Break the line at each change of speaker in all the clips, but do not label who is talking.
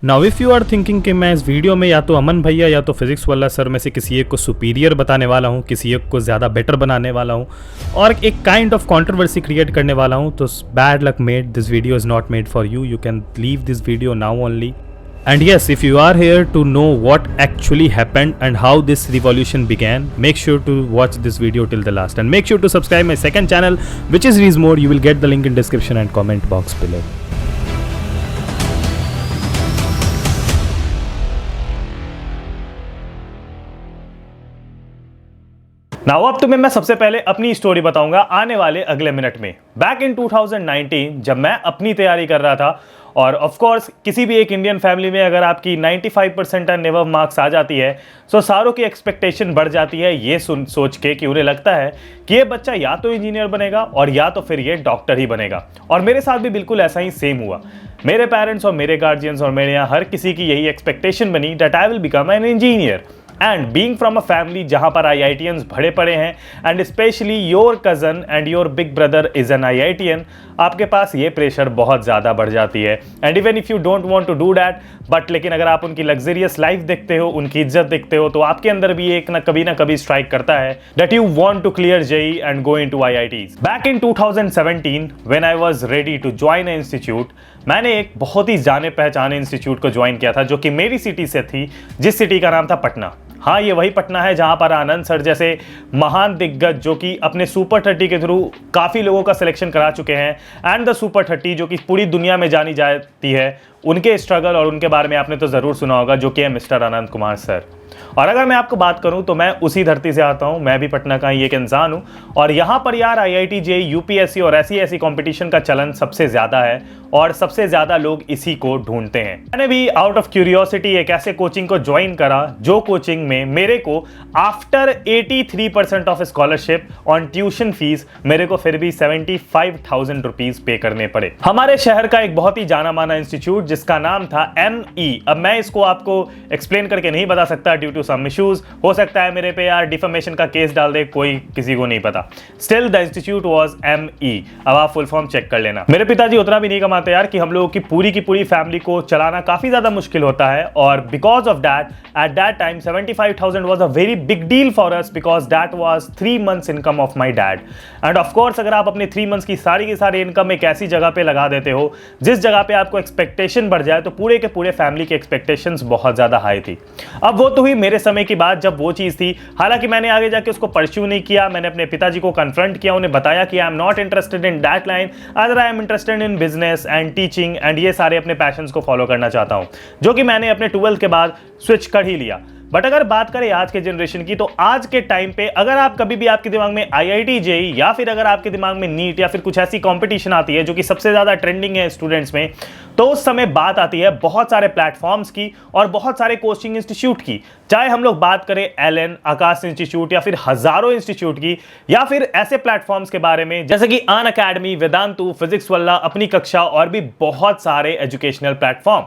Now if you are thinking कि मैं इस वीडियो में या तो अमन भैया या तो फिजिक्स वाला सर में से किसी एक को सुपीरियर बताने वाला हूँ, किसी एक को ज़्यादा बेटर बनाने वाला हूँ और एक काइंड ऑफ कंट्रोवर्सी क्रिएट करने वाला हूँ, तो bad luck made, this video is not made for you can leave this video now only. And yes, if you are here to know what actually happened and how this revolution began, make sure to watch this video till the last and make sure to subscribe my second channel, which is Rees More. You will get the link in description and comment box below. Now अब तुम्हें मैं सबसे पहले अपनी story बताऊंगा आने वाले अगले मिनट में. बैक इन 2019 जब मैं अपनी तैयारी कर रहा था, और ऑफ कोर्स किसी भी एक इंडियन फैमिली में अगर आपकी 95% एंड अबव मार्क्स आ जाती है तो सारों की एक्सपेक्टेशन बढ़ जाती है ये सोच के कि उन्हें लगता है कि ये बच्चा या तो इंजीनियर बनेगा और या तो फिर ये डॉक्टर ही बनेगा. और मेरे साथ भी बिल्कुल ऐसा ही सेम हुआ. मेरे पेरेंट्स और मेरे गार्जियंस और मेरे यहाँ हर किसी की यही एक्सपेक्टेशन बनी that I will become an engineer. And being from a family जहां पर IITians भरे पड़े हैं and specially your cousin and your big brother is an IITian, आपके पास ये प्रेशर बहुत ज़्यादा बढ़ जाती है. And even if you don't want to do that, but लेकिन अगर आप उनकी लग्जरियस लाइफ देखते हो, उनकी इज्जत देखते हो, तो आपके अंदर भी एक ना कभी स्ट्राइक करता है that you want to clear JEE and go into IITs. Back in 2017 when I was ready to join a institute, मैंने एक बहुत ही जाने पहचाने इंस्टीट्यूट को ज्वाइन किया था जो कि मेरी सिटी से थी, जिस सिटी का नाम था पटना. हाँ, ये वही पटना है जहां पर आनंद सर जैसे महान दिग्गज जो कि अपने सुपर 30 के थ्रू काफ़ी लोगों का सिलेक्शन करा चुके हैं, एंड द सुपर 30 जो कि पूरी दुनिया में जानी जाती है, उनके स्ट्रगल और उनके बारे में आपने तो ज़रूर सुना होगा, जो कि है मिस्टर आनंद कुमार सर. और अगर मैं आपको बात करूं तो मैं उसी धरती से आता हूं, मैं भी पटना का ही एक इंसान हूं. और यहां पर यार IIT JEE UPSC और ऐसी कंपटीशन का चलन सबसे ज़्यादा है और सबसे ज़्यादा लोग इसी को ढूंढते हैं. मैंने भी आउट ऑफ क्यूरियोसिटी एक ऐसे कोचिंग को ज्वाइन करा जो कोचिंग में मेरे को after 83% of scholarship on tuition fees मेरे को फिर भी 75,000 रुपीज पे करने पड़े. हमारे शहर का एक बहुत ही जाना माना इंस्टीट्यूट जिसका नाम था ME. अब मैं इसको आपको एक्सप्लेन करके नहीं बता सकता ड्यू टू सम इश्यूज. हो सकता है मेरे पे यार डिफेमेशन का केस डाल दे, कोई किसी को नहीं पता. Still the institute was ME. अब आप फुल फॉर्म चेक कर लेना. मेरे पिताजी उतना भी नहीं कमाते यार कि हम लोगों की पूरी फैमिली को चलाना काफी ज्यादा मुश्किल होता है. और because of that at that time 75,000 was a very big deal for us because that was 3 months income of my dad. End of course अगर आप अपने 3 months की सारी इनकम एक ऐसी जगह पे लगा देते हो जिस जगह पे आपको एक्सपेक्टेशन बढ़ जाए, तो पूरे के पूरे फैमिली की एक्सपेक्टेशंस बहुत ज्यादा हाई थी. अब वो तो हुई मेरे समय की बात जब वो चीज़ थी. हालांकि मैंने आगे जाके उसको परस्यू नहीं किया. मैंने अपने पिताजी को कन्फ्रंट किया, उन्हें बताया कि I am not interested in that line, other I am interested in business and teaching and ये सारे अपने पैशंस को फॉलो करना चाहता हूँ, जो कि मैंने अपने 12th के बाद स्विच कर ही लिया. बट अगर बात करें आज के जनरेशन की, तो आज के टाइम पे अगर आप कभी भी आपके दिमाग में IIT JEE या फिर अगर आपके दिमाग में नीट या फिर कुछ ऐसी कंपटीशन आती है जो कि सबसे ज़्यादा ट्रेंडिंग है स्टूडेंट्स में, तो उस समय बात आती है बहुत सारे प्लेटफॉर्म्स की और बहुत सारे कोचिंग इंस्टीट्यूट की. चाहे हम लोग बात करें एलन, आकाश इंस्टीट्यूट या फिर हजारों इंस्टीट्यूट की, या फिर ऐसे प्लेटफॉर्म्स के बारे में जैसे कि अनअकैडमी, वेदांतु, फिजिक्स वाला, अपनी कक्षा और भी बहुत सारे एजुकेशनल प्लेटफॉर्म.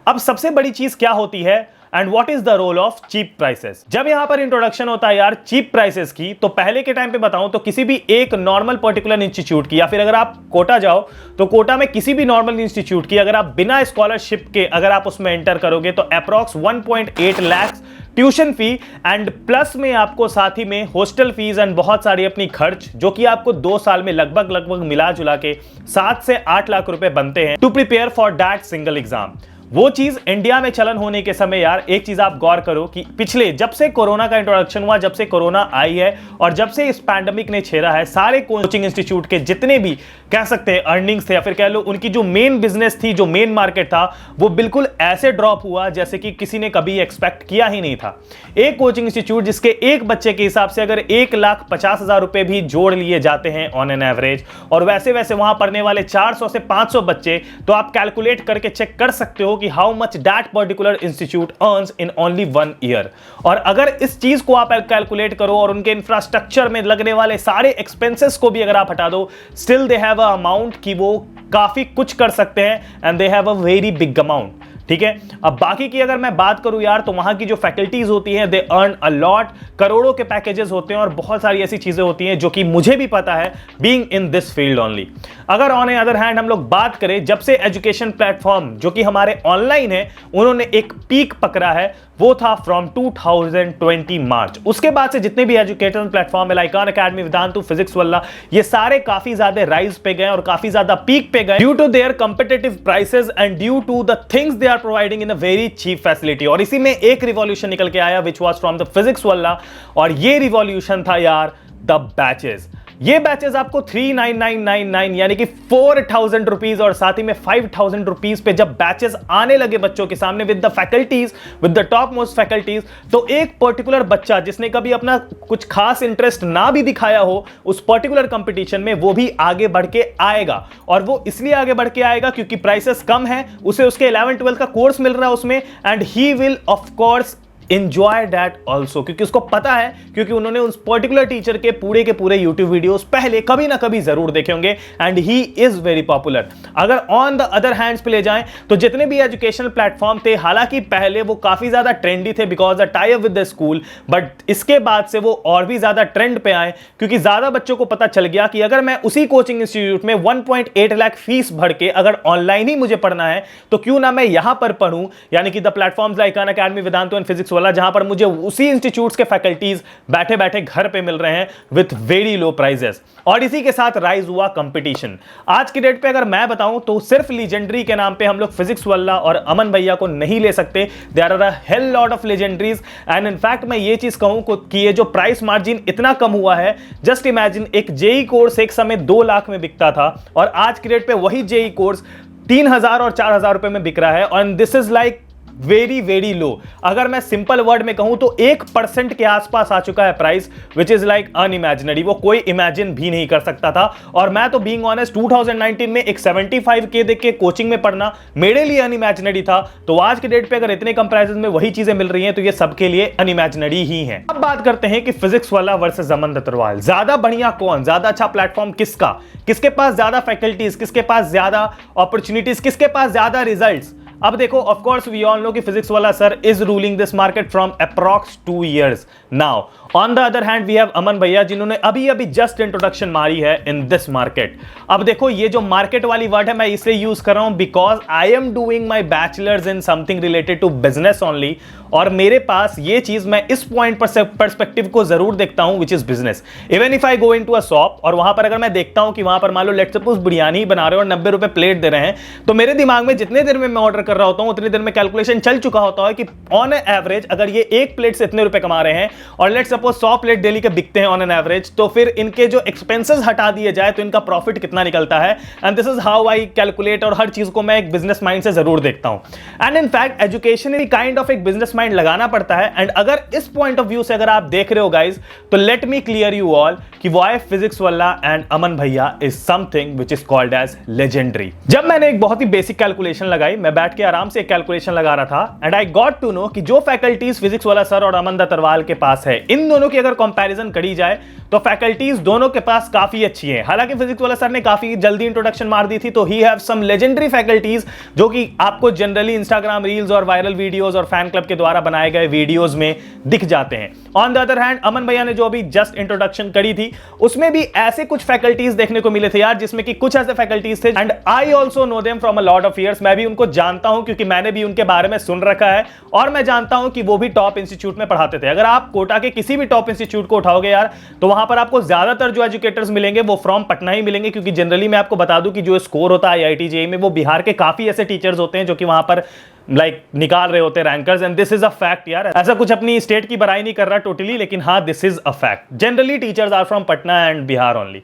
अब सबसे बड़ी चीज क्या होती है and what is the role of cheap prices. जब यहां पर इंट्रोडक्शन होता है यार चीप प्राइसेस की, तो पहले के टाइम पे बताऊं तो किसी भी एक नॉर्मल पर्टिकुलर इंस्टीट्यूट की, या फिर अगर आप कोटा जाओ तो कोटा में किसी भी नॉर्मल इंस्टीट्यूट की अगर आप बिना स्कॉलरशिप के अगर आप उसमें एंटर करोगे तो approx 1.8 lakh tuition fee and plus में आपको साथ ही में हॉस्टल फीस एंड बहुत सारी अपनी खर्च, जो कि आपको 2 साल में लगभग मिला जुला के 7 से 8 लाख रुपए बनते हैं to prepare for that single exam. वो चीज इंडिया में चलन होने के समय यार एक चीज आप गौर करो कि पिछले जब से कोरोना का इंट्रोडक्शन हुआ, जब से कोरोना आई है और जब से इस पैंडेमिक ने छेड़ा है, सारे कोचिंग इंस्टीट्यूट के जितने भी कह सकते हैं अर्निंग्स थे या फिर कह लो उनकी जो मेन बिजनेस थी, जो मेन मार्केट था, वो बिल्कुल ऐसे ड्रॉप हुआ जैसे कि किसी ने कभी एक्सपेक्ट किया ही नहीं था. एक कोचिंग इंस्टीट्यूट जिसके एक बच्चे के हिसाब से अगर 1,50,000 रुपए भी जोड़ लिए जाते हैं ऑन एन एवरेज, और वैसे वहां पढ़ने वाले 400 से 500 बच्चे, तो आप कैलकुलेट करके चेक कर सकते हो कि how much that particular institute earns in only 1 year. और अगर इस चीज को आप कैलकुलेट करो और उनके इंफ्रास्ट्रक्चर में लगने वाले सारे एक्सपेंसेस को भी अगर आप हटा दो, still they have a amount कि वो काफी कुछ कर सकते हैं and they have a very big amount. ठीक है। अब बाकी की अगर मैं बात करूं यार, तो वहां की जो फैकल्टीज होती हैं, दे अर्न अ लॉट, करोड़ों के पैकेजेस होते हैं और बहुत सारी ऐसी चीजें होती हैं जो कि मुझे भी पता है, being in this field only. अगर ऑन ए अदर हैंड हम लोग बात करें, जब से एजुकेशन प्लेटफॉर्म जो कि हमारे ऑनलाइन है उन्होंने एक पीक पकड़ा है, वो था फ्रॉम 2020 मार्च। उसके बाद से जितने भी एजुकेशन प्लेटफॉर्म है, लाइक अनअकैडमी, वेदांतु, फिजिक्स वल्ला, ये सारे काफी ज्यादा राइज पे गए और काफी ज्यादा पीक पे गए due to their competitive prices and due to the things they are providing in a very cheap facility. और इसी में एक रिवॉल्यूशन निकल के आया which was from the physics Wallah, और ये रिवॉल्यूशन था यार द बैचेस। ये बैचेस आपको 39999 यानी कि 4000 रुपीज और साथ ही में 5000 रुपीज पे जब बैचेस आने लगे बच्चों के सामने with the faculties, with the top most faculties, तो एक पर्टिकुलर बच्चा जिसने कभी अपना कुछ खास इंटरेस्ट ना भी दिखाया हो उस पर्टिकुलर कंपटीशन में, वो भी आगे बढ़ के आएगा। और वो इसलिए आगे बढ़ के आएगा क्योंकि प्राइसेस कम है, उसे उसके 11-12 का कोर्स मिल रहा है उसमें, and he will of course enjoy that also, क्योंकि उसको पता है, क्योंकि उन्होंने उस पर्टिकुलर टीचर के पूरे YouTube वीडियोस पहले कभी ना कभी जरूर देखे होंगे, and he is very popular. अगर ऑन द अदर हैंड्स पे ले जाएं तो जितने भी एजुकेशनल प्लेटफॉर्म थे, हालांकि पहले वो काफी ज्यादा ट्रेंडी थे because the tie up with the school, but इसके बाद से वो और भी ज्यादा ट्रेंड पे आए क्योंकि ज्यादा बच्चों को पता चल गया कि अगर मैं उसी कोचिंग इंस्टीट्यूट में 1.8 लाख फीस भर के अगर ऑनलाइन ही मुझे पढ़ना है तो क्यों ना मैं यहां पर पढ़ूं, यानी कि the platforms like Unacademy, Vedantu and physics वाला, जहां पर मुझे उसी इंस्टीट्यूट्स के फैकल्टीज बैठे बैठे घर पे मिल रहे हैं विथ वेरी लो प्राइजेस। और इसी के साथ राइज हुआ कंपटीशन। आज की डेट पे अगर मैं बताऊं तो सिर्फ लीजेंडरी के नाम पे हम लोग फिजिक्स वल्ला और अमन भैया को नहीं ले सकते। There are a hell lot of legendaries, and in fact मैं ये चीज कहूं कि ये जो प्राइस मार्जिन इतना कम हुआ है, जस्ट इमेजिन एक जेई कोर्स एक समय 2 लाख में बिकता था और आज की डेट पे वही जेई कोर्स 3000 और 4000 रुपए में बिक रहा है। और this is like very very low. अगर मैं सिंपल वर्ड में कहूं तो 1% के आसपास आ चुका है प्राइस, विच इज लाइक अनइमेजिनरी। वो कोई इमेजिन भी नहीं कर सकता था। और मैं तो बीइंग ऑनेस्ट 2019 में एक 75K देख के कोचिंग में पढ़ना मेरे लिए अनइमेजिनरी था। तो आज के डेट पे अगर इतने कम प्राइसेस में वही चीजें मिल रही हैं तो ये सबके लिए अनइमेजिनरी ही है। अब बात करते हैं कि फिजिक्स वाला वर्सेस अमन दत्तरवाल, ज्यादा बढ़िया कौन, ज्यादा अच्छा प्लेटफॉर्म किसका, किसके पास ज्यादा फैकल्टीज, किसके पास ज्यादा अपॉर्चुनिटीज, किसके पास ज्यादा रिजल्ट्स। अब देखो, of course we all know कि फिजिक्स वाला sir is ruling this market from approx 2 years now. On the other hand we have Aman भैया जिन्होंने अभी अभी जस्ट इंट्रोडक्शन मारी है इन दिस मार्केट। अब देखो, ये जो मार्केट वाली वर्ड है मैं इसलिए यूज कर रहा हूं because I am doing my bachelors in something related to business only, और मेरे पास ये चीज, मैं इस पॉइंट परस्पेक्टिव को जरूर देखता हूं which is business. Even if I go into a shop और वहां पर अगर मैं देखता हूं कि वहां पर मान लो लेट्स सपोज बिरयानी बना रहे हो और 90 रुपए प्लेट दे रहे हैं, तो मेरे दिमाग में जितने देर में मैं ऑर्डर कर रहा होता हूं उतनी देर में कैलकुलेशन चल चुका होता है कि ऑन एवरेज अगर ये एक प्लेट से इतने रुपए कमा रहे हैं और लेट्स सपोज 100 प्लेट डेली के बिकते हैं ऑन एन एवरेज, तो फिर इनके जो एक्सपेंसेस हटा दिए जाए तो इनका प्रॉफिट कितना निकलता है। And this is how I calculate, और हर चीज को मैं एक बिजनेस माइंड से जरूर देखता हूं। And in fact education kind of एक बिजनेस माइंड लगाना पड़ता है। एंड अगर इस पॉइंट ऑफ व्यू से अगर आप देख रहे हो गाइज, तो let me clear you all कि why physics Wallah and Aman भैया is something which is called as legendary. जब मैंने एक बहुत ही बेसिक कैलकुलेशन लगाई, मैं बैठ के आराम से एक कैलकुलेशन लगा रहा था, and I got to know कि जो फैकल्टीज फिजिक्स वाला सर और अमन दत्तरवाल के पास है, इन दोनों की अगर कंपैरिजन करी जाए तो फैकल्टीज दोनों के पास काफी अच्छी हैं। हालांकि फिजिक्स वाला सर ने काफी जल्दी इंट्रोडक्शन मार दी थी, तो he have some legendary faculties जो कि आपको जनरली इंस्टाग्राम रील्स और वायरल वीडियोस और फैन क्लब के द्वारा बनाए गए वीडियोस में दिख जाते हैं। On the other hand Aman भैया ने जो अभी जस्ट इंट्रोडक्शन करी थी उसमें भी ऐसे कुछ फैकल्टीज देखने को मिले थे यार, जिसमें कि कुछ ऐसे फैकल्टीज थे, and I also know them from a lot of years. मैं भी उनको जानता हूं क्योंकि मैंने भी उनके बारे में सुन रखा है और मैं जानता हूं कि वो भी टॉप इंस्टीट्यूट में पढ़ाते थे। अगर आप कोटा के किसी भी टॉप इंस्टीट्यूट को उठाओगे यार, तो वहां पर आपको ज्यादातर जो एजुकेटर्स मिलेंगे वो फ्रॉम पटना ही मिलेंगे, क्योंकि जनरली मैं आपको बता दूं कि जो स्कोर होता है IIT JEE में, वो बिहार के काफी ऐसे टीचर्स होते हैं जो कि वहां पर निकाल रहे होते rankers. And this is a fact यार, ऐसा कुछ अपनी स्टेट की बड़ाई नहीं कर रहा टोटली, लेकिन हाँ this is a fact. Generally teachers are from Patna and Bihar only.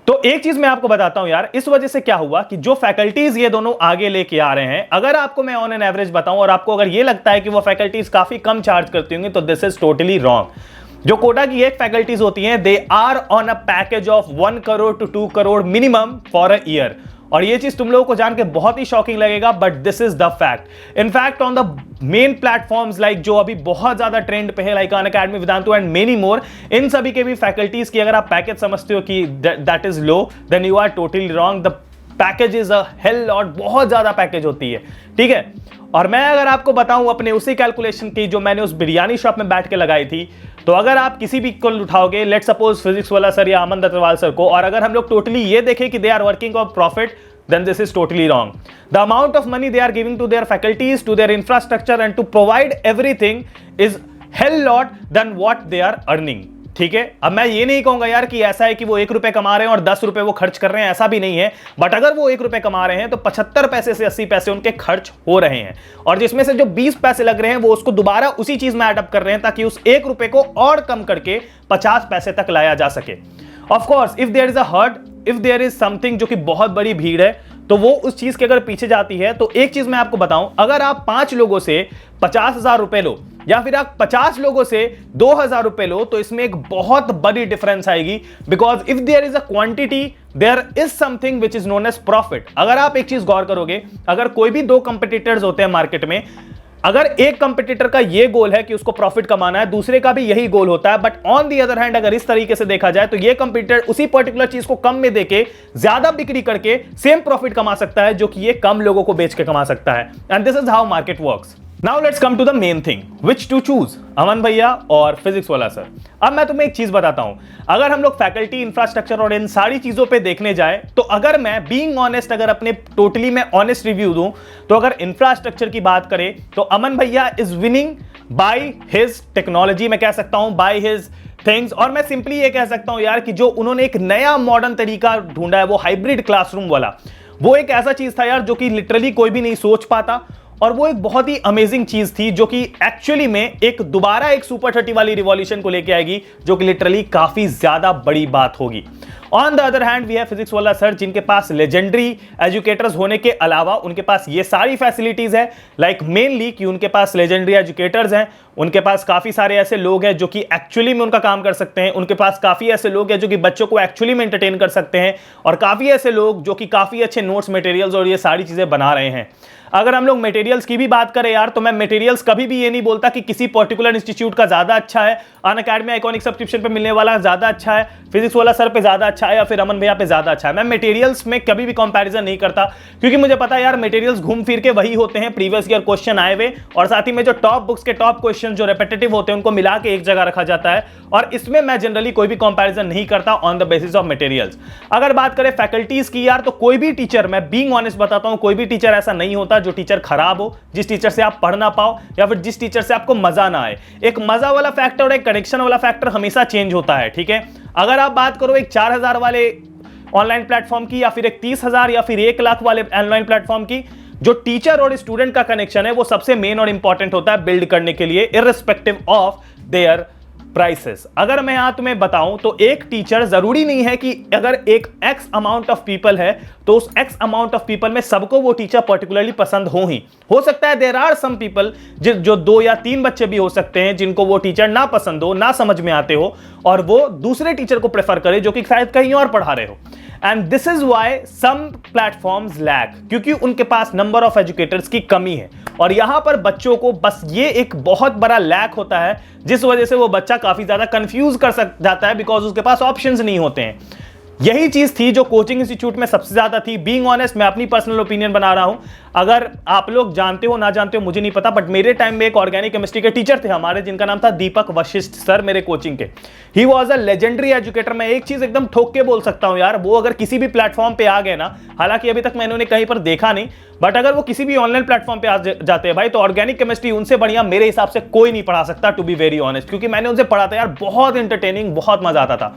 तो एक चीज मैं आपको बताता हूं यार, इस वजह से क्या हुआ कि जो फैकल्टीज ये दोनों आगे लेके आ रहे हैं, अगर आपको मैं ऑन एन एवरेज बताऊं और आपको अगर ये लगता है कि वो फैकल्टीज काफी कम चार्ज करती होंगी, तो दिस इज टोटली रॉन्ग। जो कोटा की एक फैकल्टीज होती हैं, they are on a package of 1 crore to 2 crore minimum for a year. और ये चीज तुम लोगों को जान के बहुत ही शॉकिंग लगेगा, but this is the fact. In fact on the main platforms like जो अभी बहुत ज्यादा ट्रेंड पे है, like Unacademy, Vedantu and many more, इन सभी के भी फैकल्टीज की अगर आप पैकेज समझते हो कि that is low, then you are totally wrong. The package is a hell lot, बहुत ज्यादा पैकेज होती है, ठीक है। और मैं अगर आपको बताऊं अपने उसी कैलकुलेशन की जो मैंने उस बिरयानी शॉप में बैठ के लगाई थी, तो अगर आप किसी भी को उठाओगे, लेट सपोज फिजिक्स वाला सर या अमन अग्रवाल सर को, और अगर हम लोग टोटली ये देखें कि they are working of profit, then this is totally wrong. The amount of money they are giving to their faculties, to their infrastructure and to provide everything is hell lot than what they are earning. ठीक है, अब मैं ये नहीं कहूंगा यार कि ऐसा है कि वो 1 रुपए कमा रहे हैं और 10 रुपए वो खर्च कर रहे हैं, ऐसा भी नहीं है। बट अगर वो 1 रुपए कमा रहे हैं तो 75 पैसे से 80 पैसे उनके खर्च हो रहे हैं, और जिसमें से जो 20 पैसे लग रहे हैं वो उसको दोबारा उसी चीज में एडअप कर रहे हैं ताकि उस 1 रुपए को और कम करके 50 पैसे तक लाया जा सके। Of course if there is a hurt, if there is something जो कि बहुत बड़ी भीड़ है, तो वो उस चीज के अगर पीछे जाती है, तो एक चीज मैं आपको बताऊं, अगर आप 5 लोगों से 50,000 रुपए लो या फिर आप 50 लोगों से 2,000 रुपए लो, तो इसमें एक बहुत बड़ी डिफरेंस आएगी। Because if there is a quantity, there is something which is known as profit. अगर आप एक चीज गौर करोगे, अगर कोई भी 2 कंपटीटर्स होते हैं मार्केट में, अगर एक कंपटीटर का ये गोल है कि उसको प्रॉफिट कमाना है, दूसरे का भी यही गोल होता है, but on the other hand अगर इस तरीके से देखा जाए तो ये कंपटीटर उसी पर्टिकुलर चीज को कम में देके ज्यादा बिक्री करके सेम प्रॉफिट कमा सकता है, जो कि ये कम लोगों को बेच के कमा सकता है। And this is how market works. Now let's come to the main thing, which to choose, Aman भैया और फिजिक्स वाला सर। अब मैं तुम्हें एक चीज बताता हूं, अगर हम लोग फैकल्टी, इंफ्रास्ट्रक्चर और इन सारी चीजों पे देखने जाए, तो अगर मैं बीइंग ऑनेस्ट, अगर अपने टोटली में ऑनेस्ट रिव्यू दूं, तो अगर इंफ्रास्ट्रक्चर की बात करें तो अमन भैया is winning by his technology, मैं कह सकता हूं बाय हिज थिंग्स। और मैं सिंपली ये कह सकता हूं यार कि जो उन्होंने एक नया मॉडर्न तरीका ढूंढा है, वो हाइब्रिड क्लासरूम वाला, वो एक ऐसा चीज था यार जो कि लिटरली कोई भी नहीं सोच पाता, और वो एक बहुत ही अमेजिंग चीज थी जो कि एक्चुअली में एक दोबारा एक सुपर 30 वाली रिवॉल्यूशन को लेके आएगी, जो कि लिटरली काफी ज्यादा बड़ी बात होगी। On the other hand we have physics वाला सर, जिनके पास लेजेंडरी एजुकेटर्स होने के अलावा उनके पास ये सारी फैसिलिटीज है, लाइक मेनली कि उनके पास लेजेंडरी एजुकेटर्स हैं, उनके पास काफी सारे ऐसे लोग हैं जो कि एक्चुअली में उनका काम कर सकते हैं, उनके पास काफी ऐसे लोग हैं जो कि बच्चों को एक्चुअली में एंटरटेन कर सकते हैं, और काफी ऐसे लोग जो कि काफी अच्छे नोट्स, मटेरियल्स और ये सारी चीजें बना रहे हैं। अगर हम लोग मटेरियल्स की भी बात करें यार, तो मैं मटेरियल्स कभी भी ये नहीं बोलता कि किसी पर्टिकुलर इंस्टीट्यूट का ज्यादा अच्छा है, अनअकैडमी आइकॉनिक सब्सक्रिप्शन पे मिलने वाला ज्यादा अच्छा है, फिजिक्स वाला सर पे ज्यादा अच्छा है, या फिर अमन भैया पे ज्यादा अच्छा है। मैं मटेरियल्स में कभी भी कंपैरिजन नहीं करता, क्योंकि मुझे पता है यार मटेरियल्स घूम फिर के वही होते हैं, प्रीवियस ईयर क्वेश्चन आए हुए, और साथ ही में जो टॉप बुक्स के टॉप क्वेश्चन जो रेपिटेटिव होते हैं उनको मिला के एक जगह रखा जाता है, और इसमें मैं जनरली कोई भी कंपैरिजन नहीं करता on the basis of materials. अगर बात करें फैकल्टीज की यार, तो कोई भी टीचर, मैं बीइंग ऑनेस्ट बताता हूं, कोई भी टीचर ऐसा नहीं होता जो टीचर खराब हो, जिस टीचर से आप पढ़ ना पाओ, या फिर जिस टीचर से आपको मजा ना आए। एक मजा वाला फैक्टर और एक कनेक्शन वाला फैक्टर हमेशा चेंज होता है, ठीक है। अगर आप बात करो एक 4,000 वाले ऑनलाइन प्लेटफॉर्म की, या फिर एक 30,000 या फिर 1 लाख वाले ऑनलाइन प्लेटफॉर्म की, जो टीचर और स्टूडेंट का कनेक्शन है वो सबसे मेन और इंपॉर्टेंट होता है बिल्ड करने के लिए, इररिस्पेक्टिव ऑफ देयर प्राइसेस। अगर मैं यहां तुम्हें बताऊं तो एक टीचर, जरूरी नहीं है कि अगर एक एक्स अमाउंट ऑफ पीपल है तो उस एक्स अमाउंट ऑफ पीपल में सबको वो टीचर पर्टिकुलरली पसंद ही हो सकता है देयर आर सम पीपल जो 2 या 3 बच्चे भी हो सकते हैं जिनको वो टीचर ना पसंद हो, ना समझ में आते हो, और वो दूसरे टीचर को प्रेफर करे जो कि शायद कहीं और पढ़ा रहे हो। And this is why some platforms lack, क्योंकि उनके पास नंबर ऑफ एजुकेटर्स की कमी है, और यहां पर बच्चों को बस ये एक बहुत बड़ा लैक होता है, जिस वजह से वो बच्चा काफी ज्यादा कंफ्यूज कर जाता है, बिकॉज उसके पास ऑप्शंस नहीं होते हैं। यही चीज थी जो कोचिंग इंस्टीट्यूट में सबसे ज्यादा थी। बीइंग ऑनेस्ट, मैं अपनी पर्सनल ओपिनियन बना रहा हूं, अगर आप लोग जानते हो ना जानते हो मुझे नहीं पता, बट मेरे टाइम में एक ऑर्गेनिक केमिस्ट्री के टीचर थे हमारे, जिनका नाम था दीपक वशिष्ठ सर, मेरे कोचिंग के। He was a legendary educator. मैं एक चीज एकदम ठोक के बोल सकता हूं यार, वो अगर किसी भी प्लेटफॉर्म पे आ गए ना, हालांकि अभी तक मैंने उन्हें कहीं पर देखा नहीं, बट अगर वो किसी भी ऑनलाइन प्लेटफॉर्म पे आ जाते हैं भाई, तो ऑर्गेनिक केमिस्ट्री उनसे बढ़िया मेरे हिसाब से कोई नहीं पढ़ा सकता, टू बी वेरी ऑनेस्ट, क्योंकि मैंने उनसे पढ़ा था यार, बहुत इंटरटेनिंग, बहुत मजा आता था।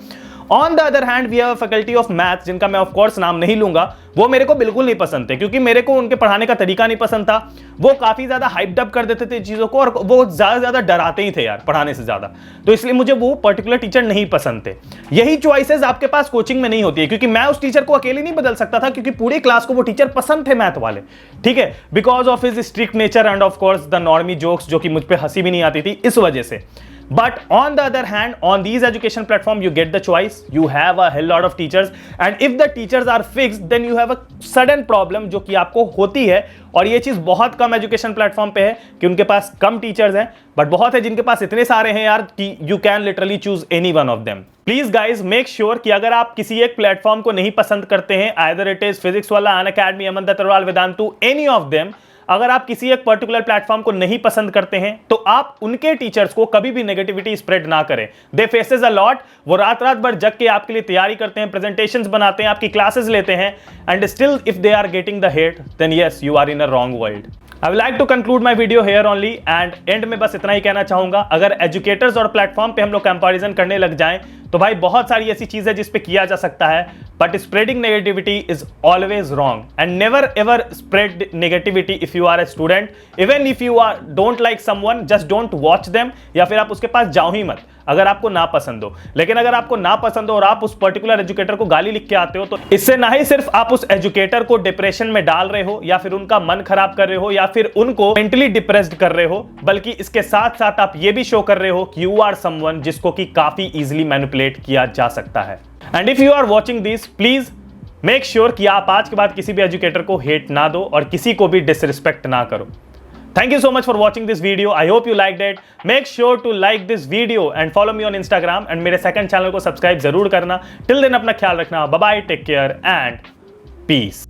On the other hand we have faculty of maths, जिनका मैं ऑफ कोर्स नाम नहीं लूंगा, वो मेरे को बिल्कुल नहीं पसंद थे, क्योंकि मेरे को उनके पढ़ाने का तरीका नहीं पसंद था। वो काफी ज्यादा हाइप अप कर देते थे चीजों को, और वो ज्यादा डराते ही थे यार पढ़ाने से ज्यादा, तो इसलिए मुझे वो पर्टिकुलर टीचर नहीं पसंद थे। यही चॉइसेस आपके पास कोचिंग में नहीं होती है, क्योंकि मैं उस टीचर को अकेले नहीं बदल सकता था, क्योंकि पूरी क्लास को वो टीचर पसंद थे मैथ वाले, ठीक है, because of his strict nature end of course the normie jokes, जो कि मुझ पे हंसी भी नहीं आती थी इस वजह से। But on the other hand, on these education platform, you get the choice. You have a hell lot of teachers, and if the teachers are fixed, then you have a sudden problem जो कि आपको होती है। और ये चीज बहुत कम education platform पे है कि उनके पास कम टीचर्स हैं, बट बहुत है जिनके पास इतने सारे हैं यार कि you can literally choose any one of them. Please guys make sure कि अगर आप किसी एक प्लेटफॉर्म को नहीं पसंद करते हैं, either it is physics Wallah, Unacademy, Aman Dutt Agarwal, Vedantu, any of them, अगर आप किसी एक पर्टिकुलर प्लेटफॉर्म को नहीं पसंद करते हैं तो आप उनके टीचर्स को कभी भी नेगेटिविटी स्प्रेड ना करें। दे फेसेस अ लॉट, वो रात रात भर जग के आपके लिए तैयारी करते हैं, प्रेजेंटेशंस बनाते हैं, आपकी क्लासेस लेते हैं, and still if they are getting the hate, then yes you are in a wrong world. I would like to conclude my video here only, and end में बस इतना ही कहना चाहूंगा, अगर एजुकेटर्स और प्लेटफॉर्म पे हम लोग कंपैरिजन करने लग जाएं तो भाई बहुत सारी ऐसी चीज है जिस पे किया जा सकता है, but spreading negativity is always wrong and never ever spread negativity if you are a student. Even if you are don't like someone, just don't watch them, या फिर आप उसके पास जाओ ही मत अगर आपको ना पसंद हो। लेकिन अगर आपको ना पसंद हो और आप उस पर्टिकुलर एजुकेटर को गाली लिख के आते हो तो इससे ना ही सिर्फ आप उस एजुकेटर को डिप्रेशन में डाल रहे हो या फिर उनका मन खराब कर रहे हो या फिर उनको मेंटली डिप्रेस्ड कर रहे हो, बल्कि इसके साथ साथ आप ये भी शो कर रहे हो कि यू आर समवन जिसको कि काफी इजीली मैनिपुलेट किया जा सकता है। And if you are watching this, please make sure कि आप आज के बाद किसी भी एजुकेटर को हेट ना दो और किसी को भी डिसरिस्पेक्ट ना करो। Thank you so much for watching this video. I hope you liked it. Make sure to like this video and follow me on Instagram and मेरे second channel को subscribe जरूर करना। Till then अपना ख्याल रखना। Bye bye, take care and peace.